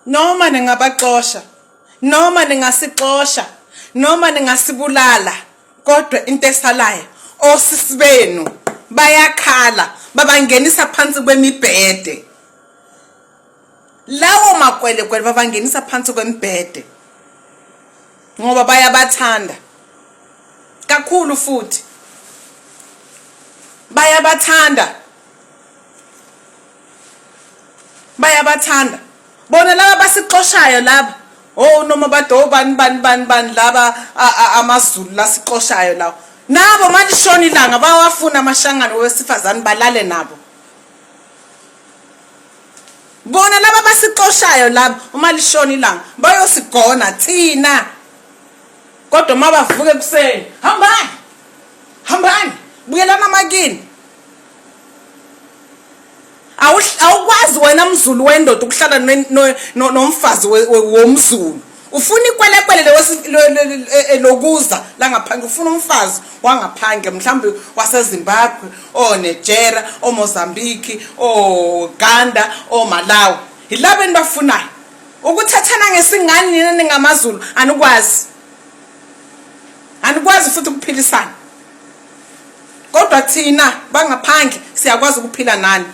noma ningabaxosha noma ningasixosha noma ningasibulala kodwa into esalayo osisi benu bayakhala babangenisa phansi kwemibhede. Lawo makwele babangenisa phansi kwemibhede ngoba bayabathanda kakhulu futhi bayabathanda bona laba basixoshayo laba noma bado bani laba amaZulu lasixoshayo lawo nabo malishona ilanga bawafuna amashangano wesifazane balale nabo. Bona laba basixoshayo laba uma lishona ilanga bayosigona thina kodwa mabavuke kuseni hambani buyelana makini. Awukwazi wena mZulu wendoda ukuhlala nomfazi womZulu. Ufuna ikwelekwele lokuza la ngaphandle, ufuna umfazi wangaphandle mhlawumbe waseZimbabwe Nigeria Mozambique Uganda Malawi. Yilabo enibafunayo ukuthathana ngesingani nina ningamaZulu anikwazi futhi ukuphilisana. Kodwa thina bangaphandle siyakwazi ukuphila nani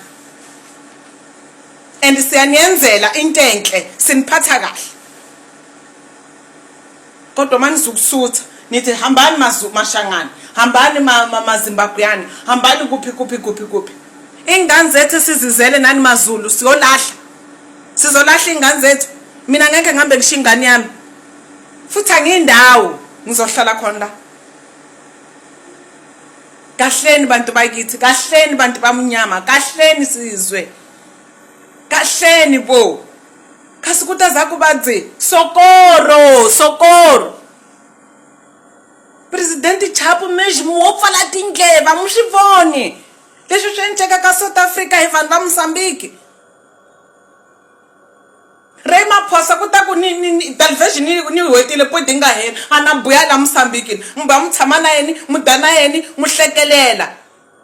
and siyaniyenzela into enhle siniphatha kahle. Kodwa manizukusutha nithi hambani mashangani, hambani maZimbabweani, hambani kuphi. Ingane zethu sizizele nani maZulu sizolahla ingane zethu. Mina ngeke ngihambe ngishiya ingane yami futhi angiyindawo ngizohlala khona la. Kahleni bantu bakithi, kahleni bantu bamnyama, kahleni sizwe, kahleni bo. Kasikuta zakho badze sokoro President Chapo mesmo wo pfala tindleva muxivoni leswi swi endleka ka South Africa hi vanhu va Mozambique. Ramaphosa kuta ku ni television ni hwetile point nga hela ana buya la Mozambique mba mutshama na yeni mudana yeni muhlekelela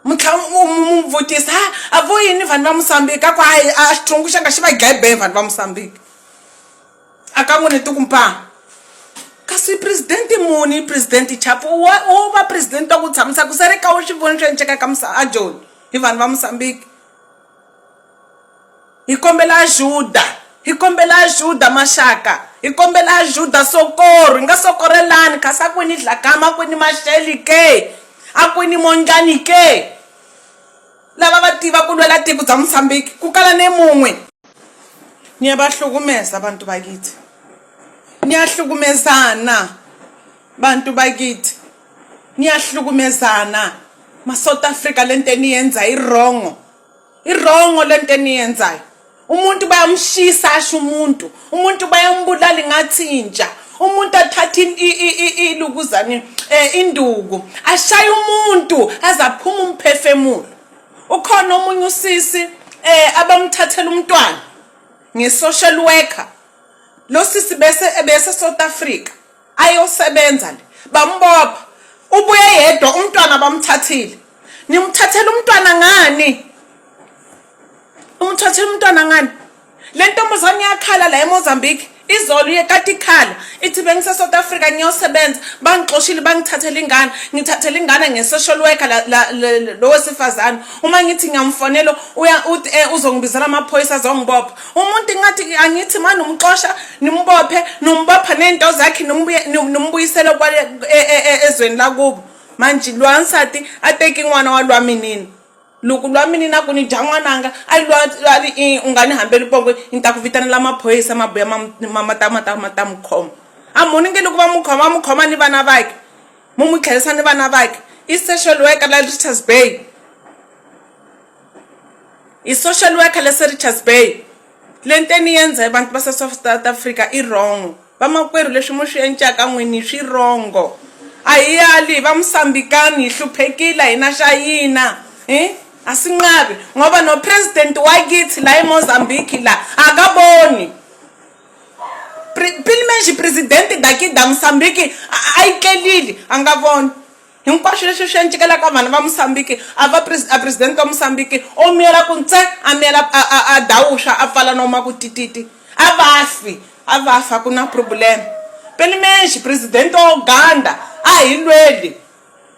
muvutisa avo yini vanhu va Mozambique akwa a xithungu xa nga xi va gebe vanhu va Mozambique aka n'wini tikumpa kasi president muni president Chapo wo va president wa ku tshamisa ku sere ka u xivoni swi endleka ka John hi vanhu va Mozambique. Hi kombela Juda Mashaka, hi kombela Juda Sokoro, nga sokorelani kasi akwini dlakama akwini Masheli ke akwini Monjani ke lava va tiva ku lwela tiko bya Mozambique ku kala ne mun'we. Niyabahlukumeza abantu bakithi, niyahlukumezana bantu bakithi, niyahlukumezana. South Africa lento eniyenza irongo lento eniyenzayo. Umuntu bayamshisa asho umuntu bayambulala ngathi inja, umuntu athatha ilukuzane induku ashaya umuntu azaphuma umphefemulo. Ukhona omunye usisi abamthathela umntwana nge-social worker. Lo sisi bese South Africa ayosebenza le bambopha ubuye yedwa umntwana bamthathile. Nimthathela umntwana ngani? Umthathela umntwana ngani? Le ntombazane yakhala la eMozambique izolo yekati ikhala ithi bengise South Africa ngiyosebenza bangixoshile bangithathela ingane, ngithathela ingane nge-social worker lo wesifazane. Uma ngithi ngiyamfonela uzongibizela amaphoyisa azongibopha. Umuntu ngathi angithi manje umxosha nimbophe nombopha nento zakhe nombuyisela ezweni lakubo. Manje lwansati ateki in'wana walwami nini luku lwami nini akuni jangwananga alwali ungani hambeli pongwe intakuvitanela amaphoyisa mabuya mamatamkhoma amuni nge luku mukhoma ni vana vakhe mumukhelisa ni vana vakhe. I-social worker la Richards Bay, i-social worker la Richards Bay lento eniyenza abantu base South Africa irongo. Vamakwerhu leswi mu swi endlaka n'wini swi rongo. Ayiyali va Mosambikani hluphekile hina xayina asinqabi ngoba no president wa kithi la eMozambique la akaboni pilmeji president da Mozambique ayikelile angaboni hinkwaswo leswi swi endlekela ka vanhu va Mozambique a president wa Mozambique o miyela ku ntse a miyela a dawusha a pfala noma ku tititi Abafa kuna problem. Pelimeji president wa Uganda hilweli.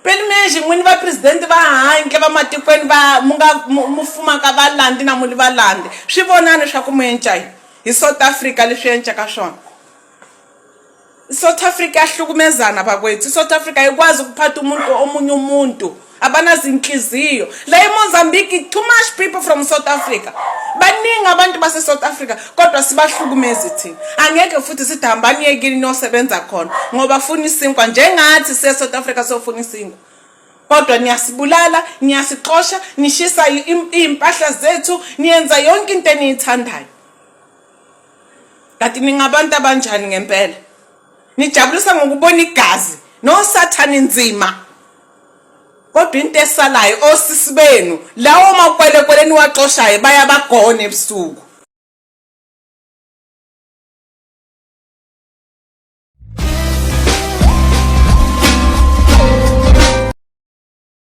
Pelimeji mwini va president va handle va matikweni va mufuma ka valandi na muli valandi. Swi vonani swa ku muenca hi South Africa leswi encaka swona. South Africa yahlukumezana bakwethu. South Africa ikwazi ukuphatha umuntu omunye umuntu. Abana zinhliziyo. La eMozambique too much people from South Africa. Baningi abantu base South Africa kodwa sibahlukumezi thina. Angeke futhi sithi hambani yekini nosebenza khona ngoba funa isinkwa njengathi se South Africa sofuna isinkwa. Kodwa niyasibulala, niyasixosha, nishisa impahla zethu, niyenza yonke into eniyithandayo. Kanti ningabantu abanjani ngempela? Nijabulisa ngokubona igazi nosathani nzima. Kodwa into esalayo osisi benu lawo makwelekweleni waxoshayo bayabagona ebusuku.